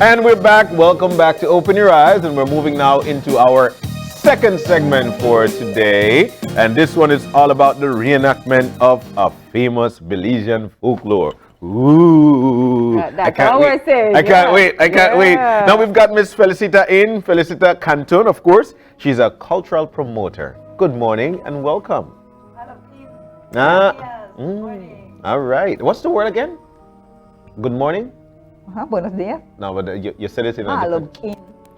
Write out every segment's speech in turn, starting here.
And we're back. Welcome back to Open Your Eyes, and we're moving now into our second segment for today. And this one is all about the reenactment of a famous Belizean folklore. Ooh, That's what we're saying. I can't wait. I can't wait. Now we've got Miss Felicita in, Felicita Cantun, of course. She's a cultural promoter. Good morning and welcome. Hello, Kim. Good morning. All right. What's the word again? Good morning? Buenos días. No, but you said it in a different...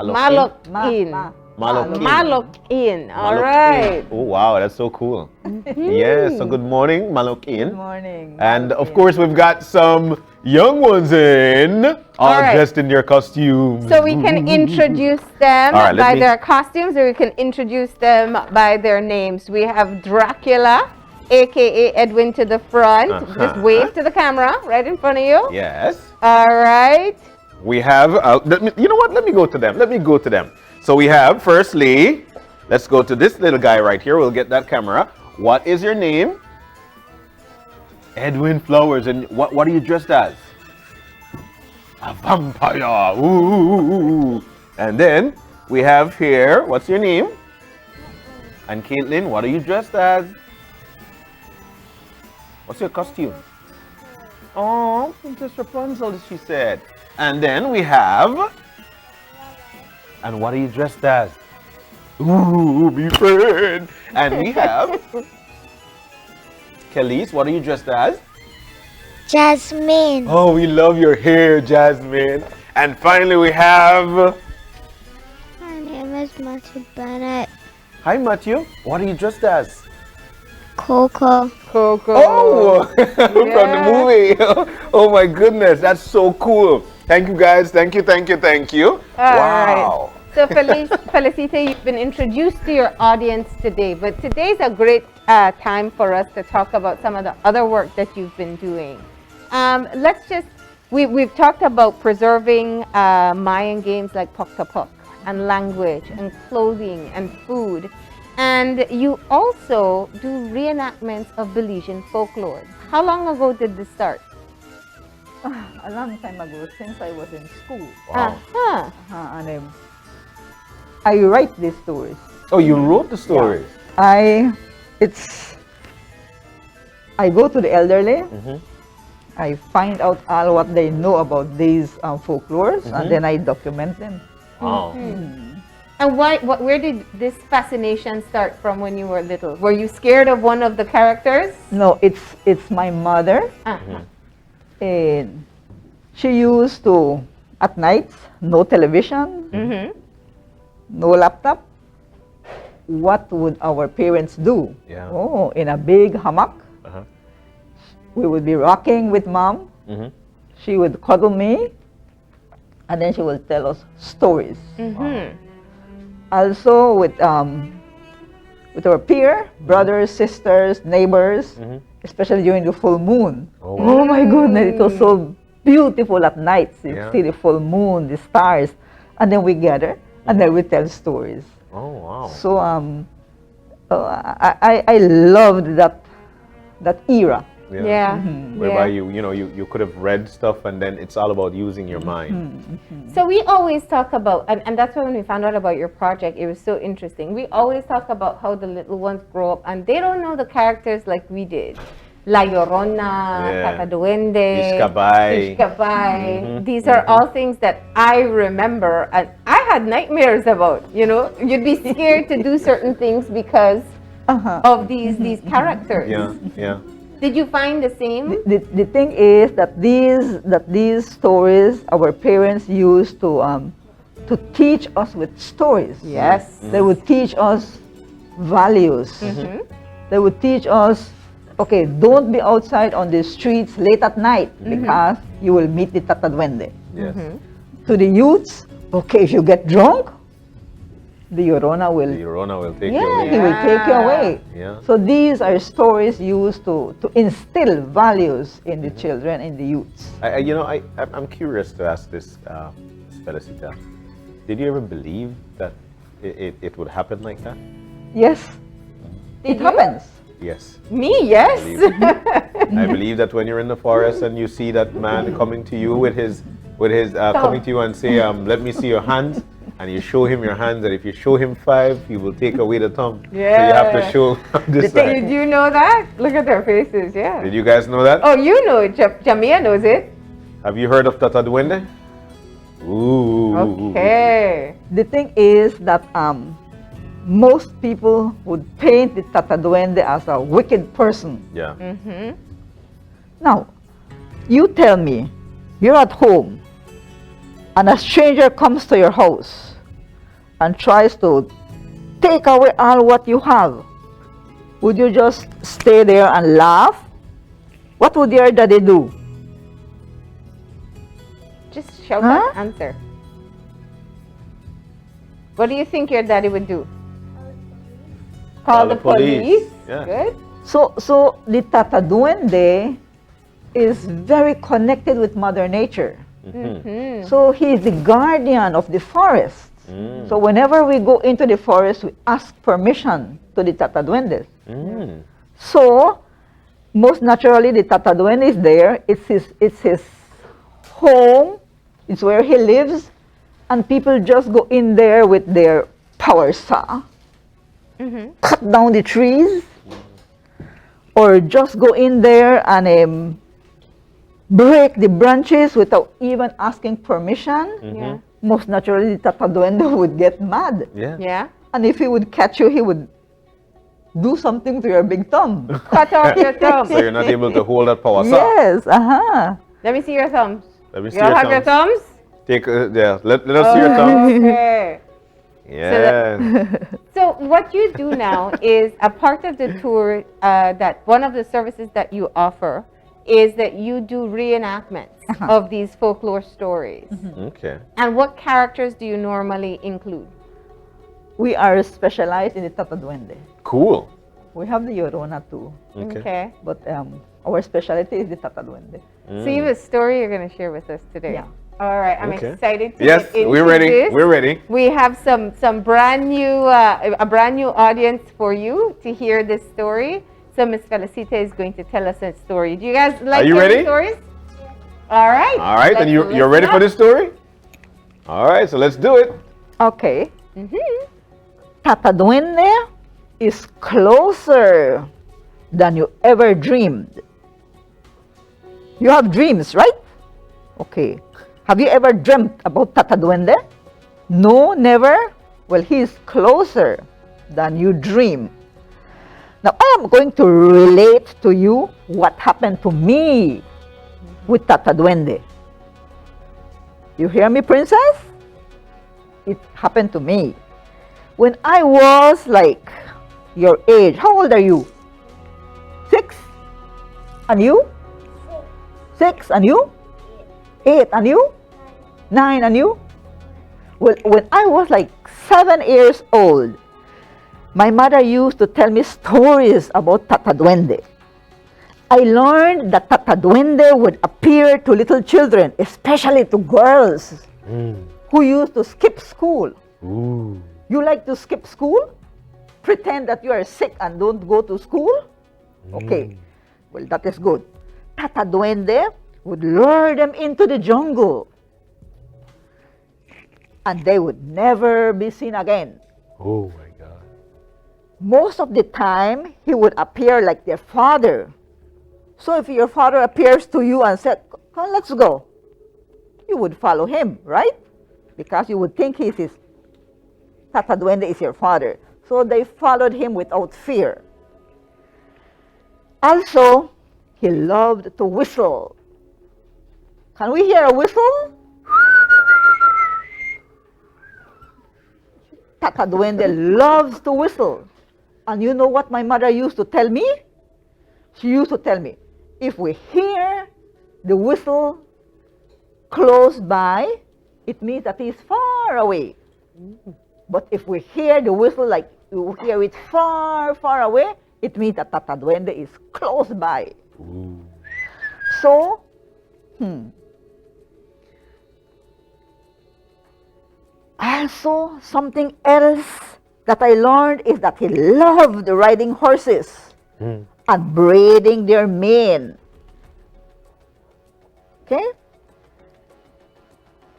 Malokin. Malokin. All right. Oh, wow. That's so cool. Yes. So good morning, Malokin. Good morning. And of course, we've got some young ones in, all dressed in their costumes. So we can introduce them by their costumes, or we can introduce them by their names. We have Dracula, aka Edwin, to the front. Just wave to the camera right in front of you. Yes. All right. We have, you know what? Let me go to them. So we have, firstly, let's go to this little guy right here. We'll get that camera. What is your name? Edwin Flowers. And what are you dressed as? A vampire. Ooh. And then we have here, what's your name? And Caitlin, what are you dressed as? What's your costume? Oh, Princess Rapunzel, she said. And then we have... And what are you dressed as? Ooh, me friend. And we have... Khalees, what are you dressed as? Jasmine. Oh, we love your hair, Jasmine. And finally we have... My name is Matthew Bennett. Hi, Matthew. What are you dressed as? Coco. Oh, from the movie. Oh my goodness, that's so cool. Thank you guys. Thank you. Wow. Right. So Felicita, you've been introduced to your audience today, but today's a great time for us to talk about some of the other work that you've been doing. We've talked about preserving Mayan games like Pok and language and clothing and food. And you also do reenactments of Belizean folklore. How long ago did this start? A long time ago, since I was in school. Wow. And I write these stories. Oh, you wrote the stories? Yeah. I go to the elderly. I find out all what they know about these folklores, and then I document them. Wow. And where did this fascination start from when you were little? Were you scared of one of the characters? No, it's my mother. And she used to, at night, no television, no laptop. What would our parents do? Yeah. Oh, in a big hammock. We would be rocking with mom. She would cuddle me, and then she would tell us stories. Also with our brothers, sisters, neighbors, especially during the full moon. Oh my goodness, it was so beautiful at night. You see the full moon, the stars, and then we gather and then we tell stories. Oh wow! So I loved that era. Whereby you could have read stuff and then it's all about using your mind. So we always talk about, and that's why when we found out about your project, it was so interesting. We always talk about how the little ones grow up and they don't know the characters like we did. La Llorona, Tata Duende, Ishkabay. These are all things that I remember and I had nightmares about, You'd be scared to do certain things because of these characters. Yeah. Did you find the same? The thing is that these stories our parents used to teach us with stories. Yes. They would teach us values. They would teach us, okay, don't be outside on the streets late at night because you will meet the Tata Duende. Yes. To the youths, okay, if you get drunk, the Llorona will take you away. He will take you away. Yeah. So these are stories used to instill values in the children, in the youths. I'm curious to ask this, Felicita. Did you ever believe that it would happen like that? Yes, it happens. Yes. Me, yes. I believe that when you're in the forest and you see that man coming to you with his coming to you and say, let me see your hands, and you show him your hands, and if you show him 5, he will take away the thumb. Yeah. So you have to show this side. Did you know that? Look at their faces, yeah. Did you guys know that? Oh, you know it. Jamia knows it. Have you heard of Tata Duende? Ooh. Okay. The thing is that most people would paint the Tata Duende as a wicked person. Yeah. Mm-hmm. Now, you tell me, you're at home, and a stranger comes to your house and tries to take away all what you have. Would you just stay there and laugh? What would your daddy do? Just shout that answer. What do you think your daddy would do? Call the police. Yeah. Good. So the Tata Duende is very connected with Mother Nature. Mm-hmm. So he is the guardian of the forest. Mm. So whenever we go into the forest, we ask permission to the Tata Duendes. Mm. So most naturally, the Tata Duende is there. It's his home. It's where he lives, and people just go in there with their power saw, cut down the trees, or just go in there and break the branches without even asking permission. Yeah. Most naturally, the Tata Duende would get mad. Yeah. Yeah. And if he would catch you, he would do something to your big thumb. Cut off your thumb. So you're not able to hold that power saw. Yes, uh-huh. Let me see your thumbs. Let me see You all your have your thumbs. thumbs? Take let us see your thumbs. Okay. Yeah. So what you do now is a part of the tour, that one of the services that you offer is that you do reenactments of these folklore stories. Okay. And what characters do you normally include? We are specialized in the Tata Duende. Cool. We have the Llorona too, Okay. but our specialty is the Tata Duende. So you have a story you're going to share with us today. Yeah. All right. I'm Okay. excited to Yes, get into we're ready. this. We're ready. We have some brand new, a brand new audience for you to hear this story. So Miss Felicita is going to tell us a story. Do you guys like you hearing ready? stories? All right. All right, then Let's you're ready listen for up. this story? All right, so let's do it. Okay. Mhm. Tata Duende is closer than you ever dreamed. You have dreams, right? Okay. Have you ever dreamt about Tata Duende? No, never? Well, he is closer than you dream. Now, I am going to relate to you what happened to me with Tata Duende. You hear me, princess? It happened to me. When I was like your age, how old are you? 6? And you? 6. And you? 8. And you? 9. And you? Well, when I was like 7 years old, my mother used to tell me stories about Tata Duende. I learned that Tata Duende would appear to little children, especially to girls who used to skip school. Ooh. You like to skip school? Pretend that you are sick and don't go to school? Okay, well, that is good. Tata Duende would lure them into the jungle, and they would never be seen again. Oh my God. Most of the time, he would appear like their father. So if your father appears to you and said, "Come, let's go," you would follow him, right? Because you would think Tata Duende is your father. So they followed him without fear. Also, he loved to whistle. Can we hear a whistle? Tata Duende loves to whistle. And you know what my mother used to tell me? She used to tell me, if we hear the whistle close by, it means that he's far away. But if we hear the whistle, like you hear it far, far away, it means that Tata Duende is close by. Ooh. So, also something else that I learned is that he loved riding horses. and braiding their mane. Okay?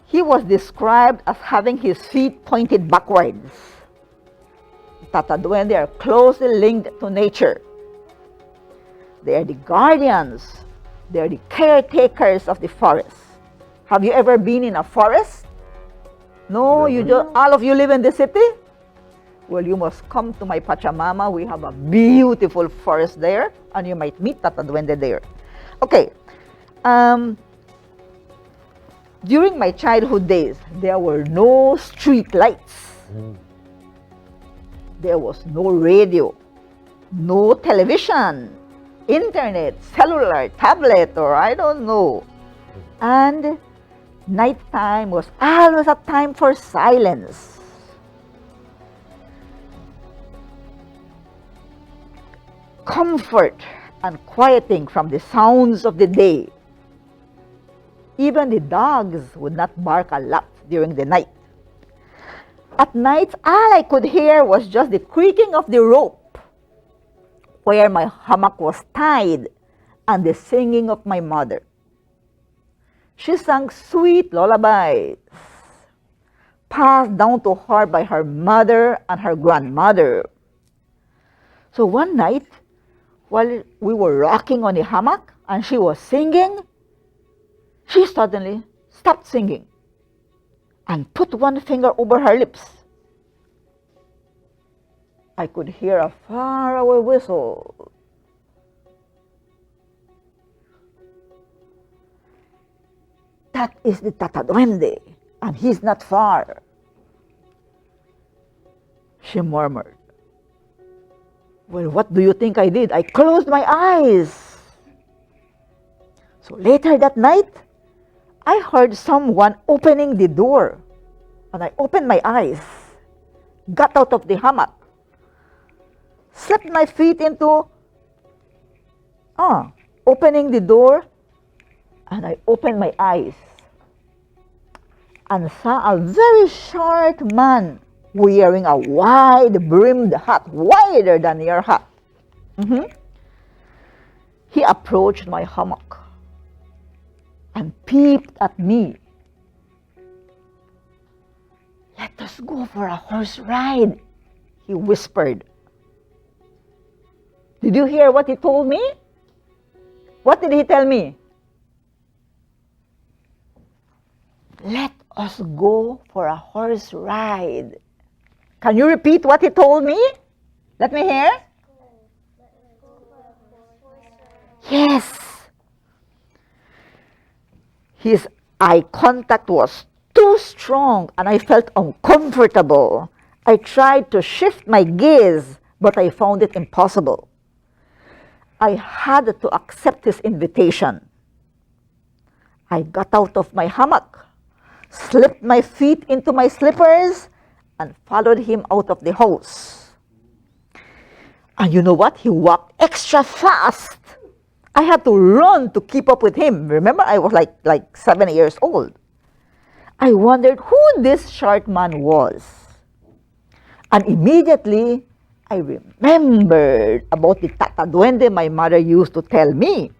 He was described as having his feet pointed backwards. Tata Duende are closely linked to nature. They are the guardians. They are the caretakers of the forest. Have you ever been in a forest? No, all of you live in the city? Well, you must come to my Pachamama. We have a beautiful forest there, and you might meet Tata Duende there. Okay. During my childhood days, there were no street lights. There was no radio, no television, internet, cellular, tablet, or I don't know. And nighttime was always a time for silence. Comfort and quieting from the sounds of the day. Even the dogs would not bark a lot during the night. At night, all I could hear was just the creaking of the rope where my hammock was tied and the singing of my mother. She sang sweet lullabies passed down to her by her mother and her grandmother. So one night, while we were rocking on the hammock and she was singing, she suddenly stopped singing and put one finger over her lips. I could hear a faraway whistle. That is the Tata Duende, and he's not far, she murmured. Well, what do you think I did? I closed my eyes. So later that night, I heard someone opening the door, and I opened my eyes, got out of the hammock, slipped my feet into opening the door, and I opened my eyes and saw a very short man wearing a wide-brimmed hat, wider than your hat. He approached my hammock and peeped at me. "Let us go for a horse ride," he whispered. Did you hear what he told me? What did he tell me? Let us go for a horse ride. Can you repeat what he told me? Let me hear. Yes. His eye contact was too strong and I felt uncomfortable. I tried to shift my gaze, but I found it impossible. I had to accept his invitation. I got out of my hammock, slipped my feet into my slippers, and followed him out of the house. And you know what? He walked extra fast. I had to run to keep up with him. Remember, I was like 7 years old. I wondered who this short man was. And immediately, I remembered about the Tata Duende my mother used to tell me.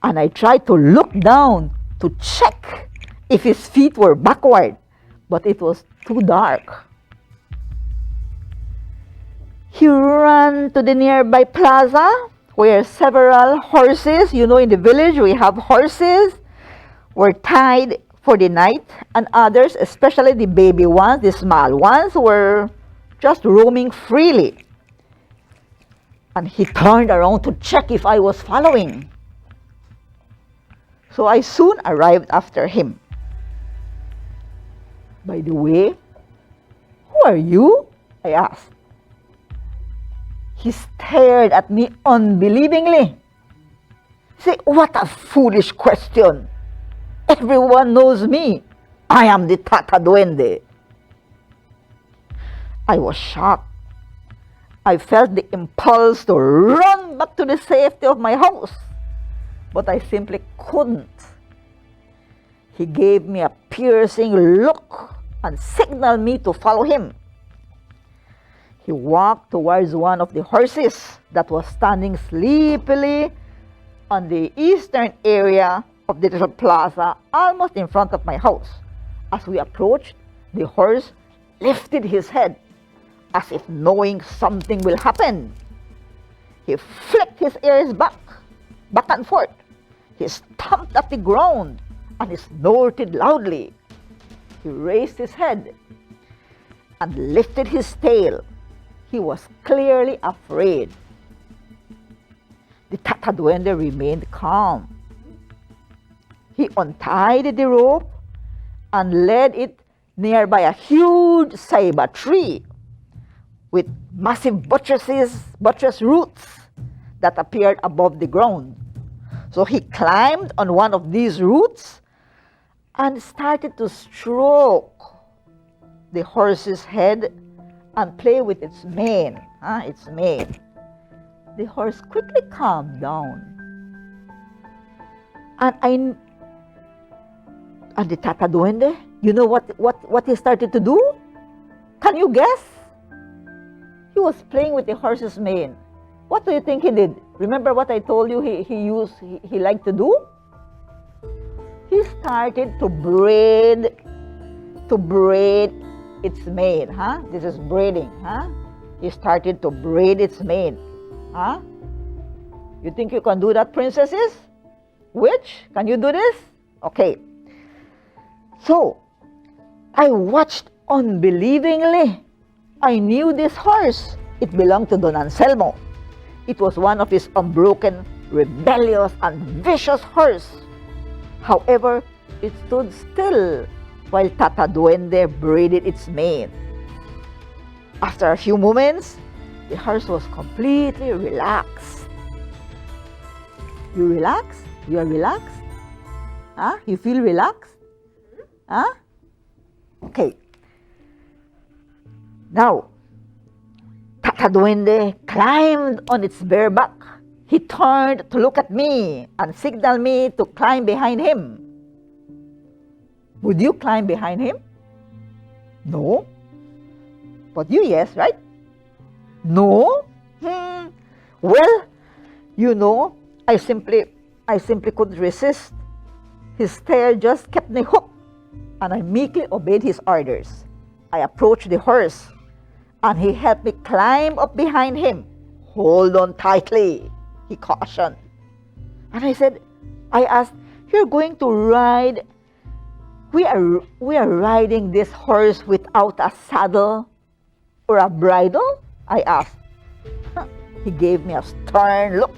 And I tried to look down to check if his feet were backward, but it was too dark. He ran to the nearby plaza where several horses, in the village we have horses, were tied for the night, and others, especially the baby ones, the small ones, were just roaming freely. And he turned around to check if I was following. So I soon arrived after him. By the way, who are you? I asked. He stared at me unbelievingly. Say, what a foolish question. Everyone knows me. I am the Tata Duende. I was shocked. I felt the impulse to run back to the safety of my house, but I simply couldn't. He gave me a piercing look and signaled me to follow him. He walked towards one of the horses that was standing sleepily on the eastern area of the little plaza, almost in front of my house. As we approached, the horse lifted his head, as if knowing something will happen. He flicked his ears back and forth. He stomped at the ground and he snorted loudly. He raised his head and lifted his tail. He was clearly afraid. The Tata Duende remained calm. He untied the rope and led it nearby a huge ceiba tree with massive buttress roots that appeared above the ground. So he climbed on one of these roots and started to stroke the horse's head and play with its mane. The horse quickly calmed down. And the Tata Duende, you know what he started to do? Can you guess? He was playing with the horse's mane. What do you think he did? Remember what I told you he liked to do? He started to braid its mane. This is braiding. He started to braid its mane. You think you can do that, princesses? Which? Can you do this? Okay. So, I watched unbelievingly. I knew this horse. It belonged to Don Anselmo. It was one of his unbroken, rebellious, and vicious horse. However, it stood still while Tata Duende braided its mane. After a few moments, the horse was completely relaxed. You relaxed? You are relaxed? You feel relaxed? Okay. Now, Tata Duende climbed on its bare back. He turned to look at me and signaled me to climb behind him. Would you climb behind him? No. But you, yes, right? No? Well, you know, I simply couldn't resist. His stare just kept me hooked, and I meekly obeyed his orders. I approached the horse, and he helped me climb up behind him. Hold on tightly, he cautioned. And I asked, you're going to ride? We are riding this horse without a saddle or a bridle? I asked. He gave me a stern look.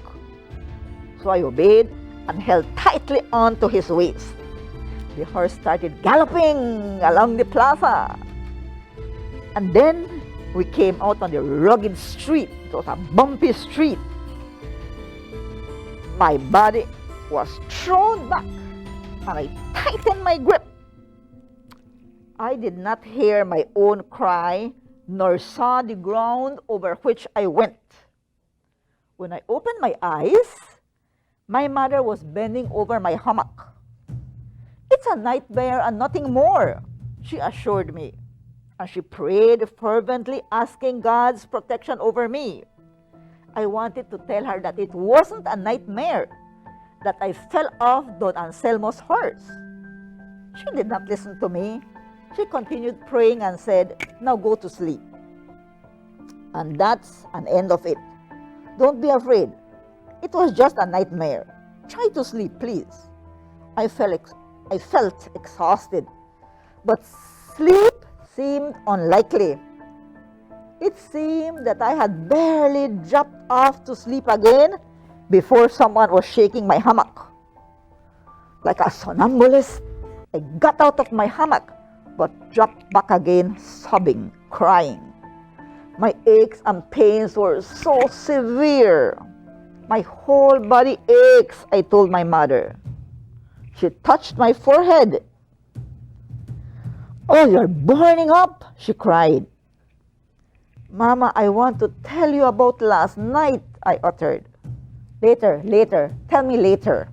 So I obeyed and held tightly on to his waist. The horse started galloping along the plaza. And then we came out on the rugged street. It was a bumpy street. My body was thrown back and I tightened my grip. I did not hear my own cry nor saw the ground over which I went. When I opened my eyes, my mother was bending over my hammock. It's a nightmare and nothing more, she assured me. And she prayed fervently, asking God's protection over me. I wanted to tell her that it wasn't a nightmare, that I fell off Don Anselmo's horse. She did not listen to me. She continued praying and said, now go to sleep. And that's an end of it. Don't be afraid. It was just a nightmare. Try to sleep, please. I felt exhausted, but sleep seemed unlikely. It seemed that I had barely dropped off to sleep again before someone was shaking my hammock. Like a somnambulist, I got out of my hammock, but dropped back again, sobbing, crying. My aches and pains were so severe. My whole body aches, I told my mother. She touched my forehead. Oh, you're burning up, she cried. Mama, I want to tell you about last night, I uttered. Later, tell me later.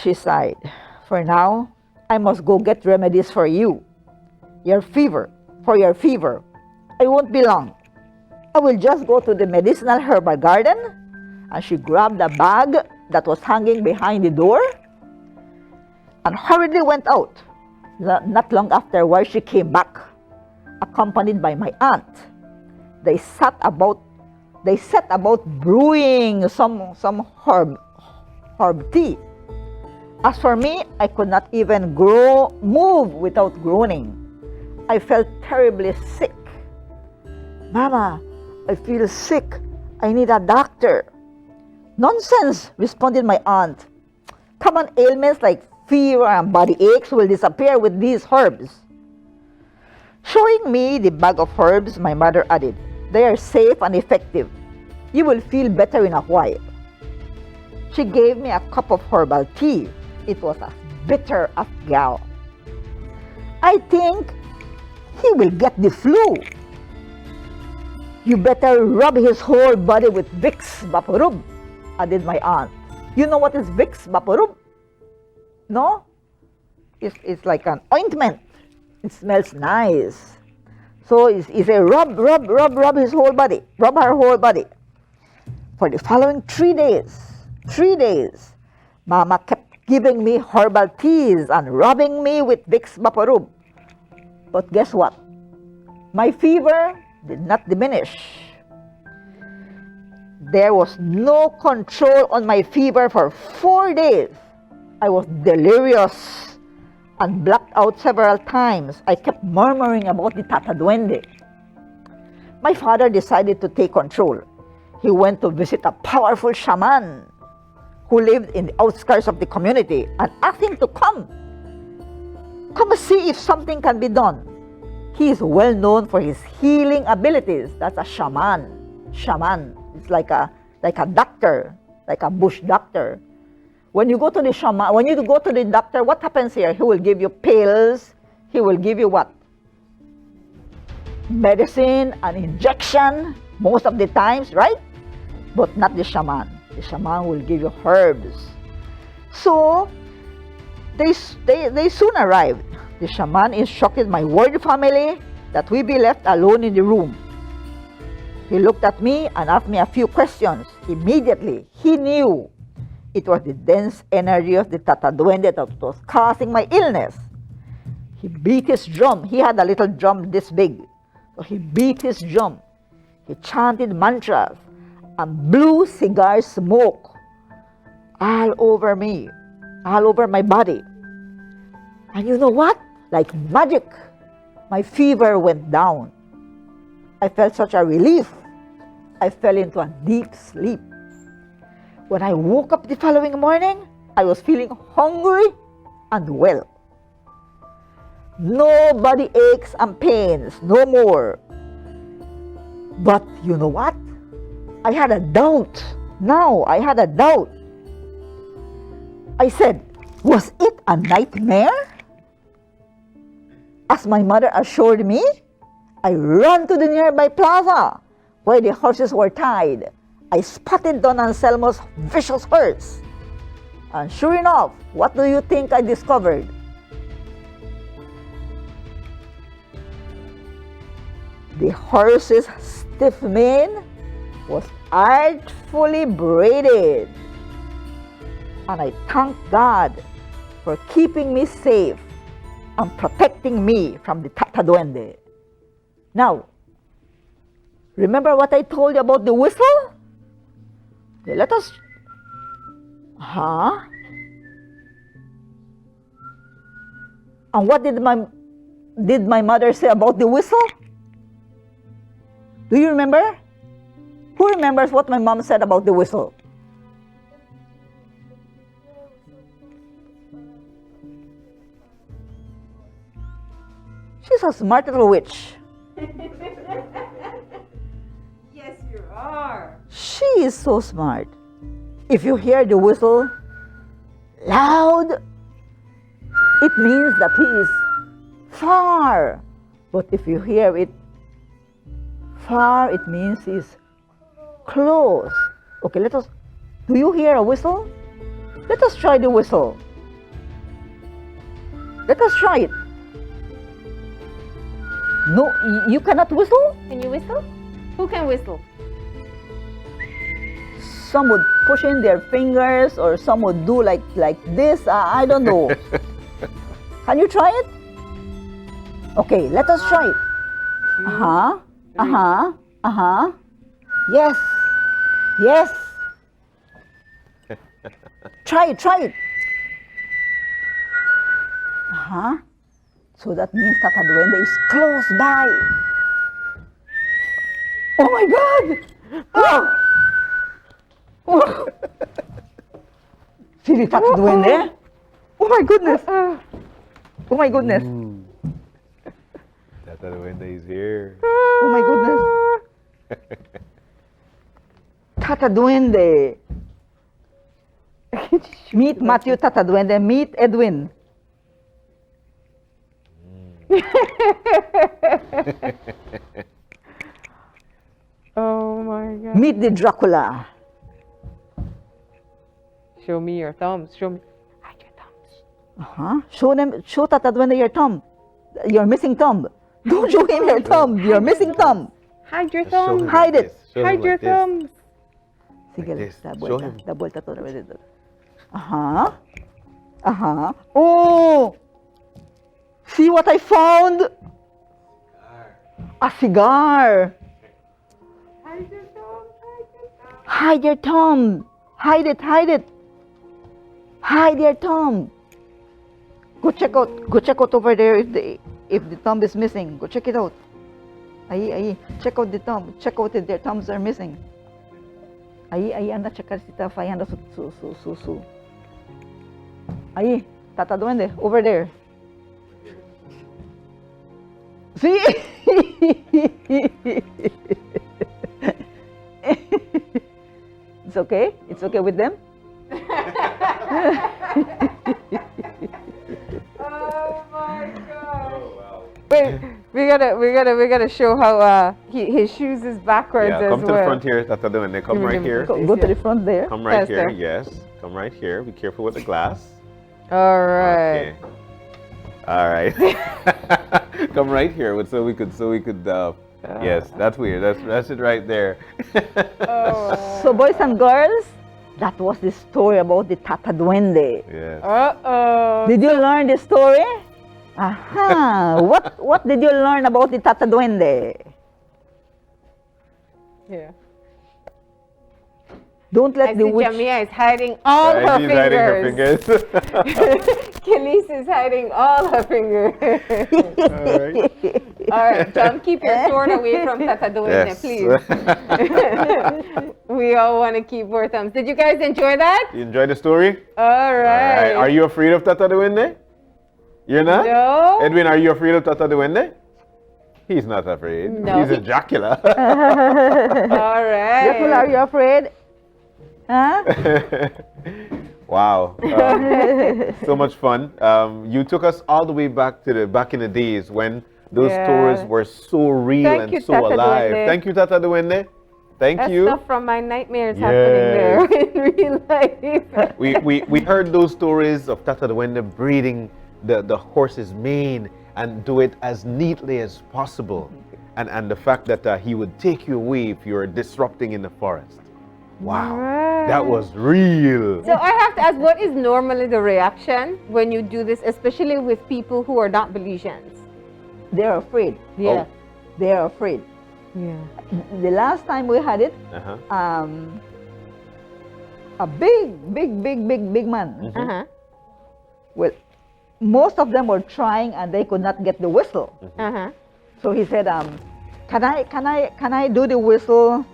She sighed. For now, I must go get remedies for you. Your fever, for your fever. I won't be long. I will just go to the medicinal herbal garden. And she grabbed a bag that was hanging behind the door and hurriedly went out. Not long afterwards, she came back, accompanied by my aunt. They set about brewing some herb tea. As for me, I could not even move without groaning. I felt terribly sick. Mama, I feel sick. I need a doctor. Nonsense, responded my aunt. Common ailments like fever and body aches will disappear with these herbs. Showing me the bag of herbs, my mother added, they are safe and effective. You will feel better in a while. She gave me a cup of herbal tea. It was as bitter as gall. I think he will get the flu. You better rub his whole body with Vicks Vaporub, added my aunt. You know what is Vicks Vaporub? No? It's like an ointment. It smells nice. So it's a rub his whole body. Rub her whole body. For the following 3 days, Mama kept giving me herbal teas and rubbing me with Vicks Vaporub. But guess what? My fever did not diminish. There was no control on my fever for 4 days. I was delirious and blacked out several times. I kept murmuring about the Tata Duende. My father decided to take control. He went to visit a powerful shaman who lived in the outskirts of the community and asked him to come and see if something can be done. He is well known for his healing abilities. That's a shaman. It's like a doctor, like a bush doctor. When you go to the shaman, when you go to the doctor, what happens here? He will give you pills. He will give you what? Medicine, an injection, most of the times, right? But not the shaman. The shaman will give you herbs. So they soon arrived. The shaman instructed my worried family that we be left alone in the room. He looked at me and asked me a few questions. Immediately, he knew it was the dense energy of the Tata Duende that was causing my illness. He beat his drum. He had a little drum this big. So he beat his drum. He chanted mantras and blew cigar smoke all over me, all over my body. And you know what? Like magic, my fever went down. I felt such a relief. I fell into a deep sleep. When I woke up the following morning, I was feeling hungry and well. No body aches and pains, no more. But you know what? I had a doubt. Now I had a doubt. I said, was it a nightmare? As my mother assured me, I ran to the nearby plaza where the horses were tied. I spotted Don Anselmo's vicious horse. And sure enough, what do you think I discovered? The horse's stiff mane was artfully braided. And I thank God for keeping me safe and protecting me from the Tata Duende. Now, remember what I told you about the whistle? Let us... And what did my mother say about the whistle? Do you remember? Who remembers what my mom said about the whistle? She's a smart little witch. Yes, you are. She is so smart. If you hear the whistle loud, it means that he is far. But if you hear it far, it means he's close. Okay, do you hear a whistle? Let us try the whistle. Let us try it. No, you cannot whistle? Can you whistle? Who can whistle? Some would push in their fingers, or some would do like this. I don't know. Can you try it? Okay, let us try it. Uh-huh. Uh-huh. Uh-huh. Yes. Yes. Try it, try it. Uh-huh. So that means Tata Duende is close by. Oh my God! Oh! Oh! See the Tata Duende? Oh my goodness! Oh my goodness! Tata Duende is here. Oh my goodness! Tata Duende! Meet Matthew, Tata Duende. Meet Edwin. Oh my God. Meet the Dracula. Show me your thumbs. Show me. Hide your thumbs. Uh-huh. Show Tata Duende your thumb. Your missing thumb. Don't show him your thumb. Your missing thumb. Hide your Just show thumbs. him Hide like it. this. Show him Hide like your this. thumbs. Sige, this. da Show vuelta. him. Da vuelta toda vez. Uh-huh. Uh-huh. Oh! See what I found? A cigar. Hide your thumbs. Hide your thumb. Hide it, hide it. Hide your thumb. Go check out over there if the thumb is missing. Go check it out. Ahí. Check out the thumb. Check out if their thumbs are missing. Ahí anda a checar si está fallando su. Ahí, Tata Duende, over there. See? It's okay? It's okay with them? Oh my God. Wait, we gotta show how his shoes is backwards Yeah, as come to the well. front here, Tata Duende. Come right here. Go to the front there. Come right Yes, here. sir. Yes. Come right here. Be careful with the glass. All right. Okay. All right. Come right here, so we could. Yes, that's weird. That's it right there. Oh. So boys and girls, that was the story about the Tata Duende. Yes. Uh-oh. Did you learn the story? Aha! What did you learn about the Tata Duende? Yeah. Don't let I the see witch. Jamia is hiding all Right, her she's hiding her fingers. fingers. Khalees is hiding all her fingers. All right. All right, John, keep your sword away from Tata Duende, Yes. please. We all want to keep our thumbs. Did you guys enjoy that? You enjoy the story? All All right. right. Are you afraid of Tata Duende? You're not? No. Edwin, are you afraid of Tata Duende? He's not afraid. No, He's a Dracula. All right. Dracula, are you afraid? Huh? Wow. So much fun. You took us all the way back in the days when those Yeah. stories were so real Thank and you, so Tata alive. Duende. Thank you, Tata Duende. Thank That's you. stuff from my nightmares happening there in real life. We heard those stories of Tata Duende breeding the horse's mane and do it as neatly as possible. And the fact that he would take you away if you're disrupting in the forest. Wow. Right. That was real. So I have to ask, what is normally the reaction when you do this, especially with people who are not Belizeans? They're afraid. Yeah. They're afraid. Yeah. The last time we had it, Uh-huh. a big man. Uh-huh. Well, most of them were trying and they could not get the whistle. Uh-huh. So he said, can I do the whistle,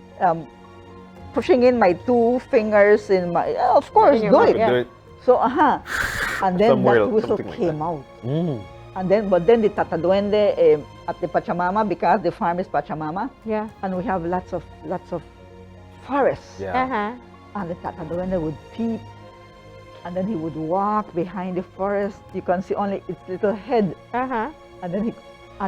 pushing in my two fingers in my, of course, In your do mouth, it. yeah. Do it. So, and then Somewhere that else, whistle something like came that. out. Mm. But then the Tata Duende at the Pachamama, because the farm is Pachamama, Yeah. and we have lots of forests. Yeah. Uh-huh. And the Tata Duende would peep, and then he would walk behind the forest. You can see only its little head, Uh-huh. and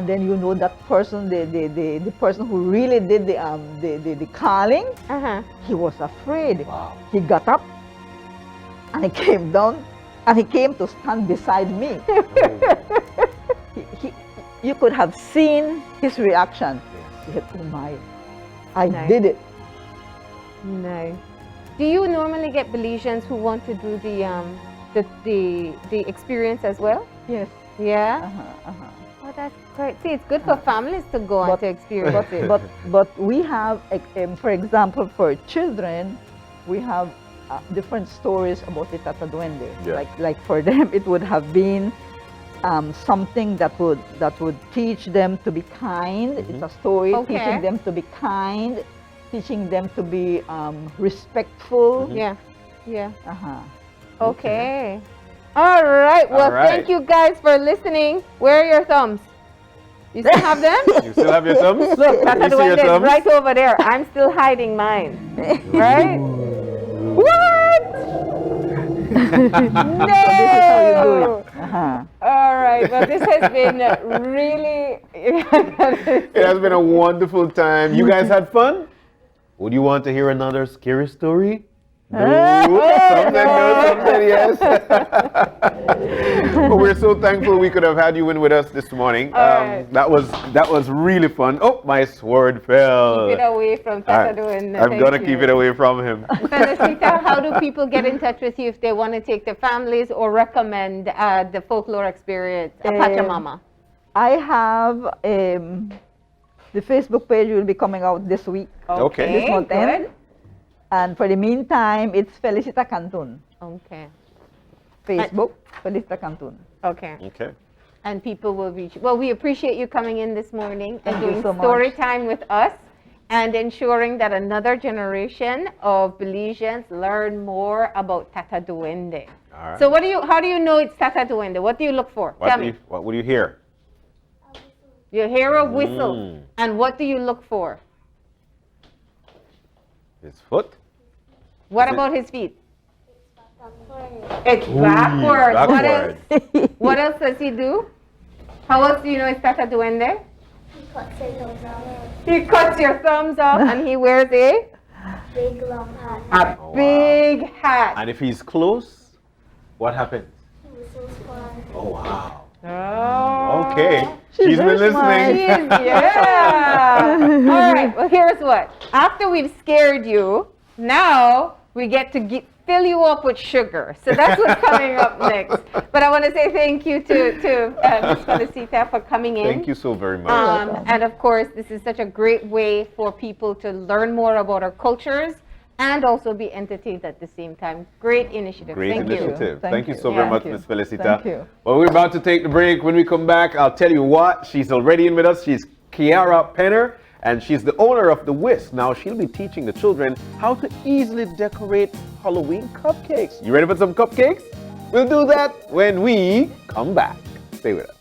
then you know that person, the person who really did the calling, Uh-huh. he was afraid. Wow. He got up, and he came down, and he came to stand beside me. he, you could have seen his reaction. He said, oh my, I Nice. did it. Nice. Do you normally get Belizeans who want to do the experience as well? Yes. Yeah. Oh, that's great. See, it's good for families to go on to experience it. But we have, for example, for children, we have different stories about the Tata Duende. Yeah. Like for them, it would have been something that would teach them to be kind. It's a story Okay. teaching them to be kind, teaching them to be respectful. Yeah. Yeah. Okay. Okay. All right. Well, All right. thank you guys for listening. Where are your thumbs? You still have them? You still have your thumbs? Look, Tata You see your Duende is thumbs? right over there. I'm still hiding mine. Right? What? No! This is how you do it. All right. Well, this has been really. It has been a wonderful time. You guys had fun? Would you want to hear another scary story? No. Something, yes. But we're so thankful we could have had you in with us this morning. right. That was really fun. Oh, my sword fell. Keep it away from Tata Duende. I'm gonna keep it away from him. Felicita, how do people get in touch with you if they want to take their families or recommend the folklore experience, Pachamama? I have the Facebook page will be coming out this week. Okay. This month good. end. And for the meantime, it's Felicita Cantun. Okay. Facebook, Felicita Cantun. Okay. Okay. And people will reach. Well, we appreciate you coming in this morning and Thank you doing so much. story time with us and ensuring that another generation of Belizeans learn more about Tata Duende. All right. So how do you know it's Tata Duende? What do you look for? Tell me. What would you hear? You hear a whistle. And what do you look for? His foot? What Is it- about his feet? It's backwards. backward. What else? What else does he do? How else do you know it's Tata Duende? He cuts your thumbs off and he wears a Big long hat. big hat. And if he's close, what happens? Whistles fun. Oh, wow. Oh. Okay. She's She's been very smart. listening. Yeah. All right. Well, here's what. After we've scared you, now we get to fill you up with sugar. So that's what's coming up next. But I want to say thank you to Ms. Felicita for coming in. Thank you so very much. And of course, this is such a great way for people to learn more about our cultures and also be entertained at the same time. Great initiative. Great Thank you. initiative. Thank Thank you you. so very Yeah. much, Thank Ms. you. Felicita. Thank you. Well, we're about to take the break. When we come back, I'll tell you what. She's already in with us. She's Kiara Penner, and she's the owner of the Whisk. Now, she'll be teaching the children how to easily decorate Halloween cupcakes. You ready for some cupcakes? We'll do that when we come back. Stay with us.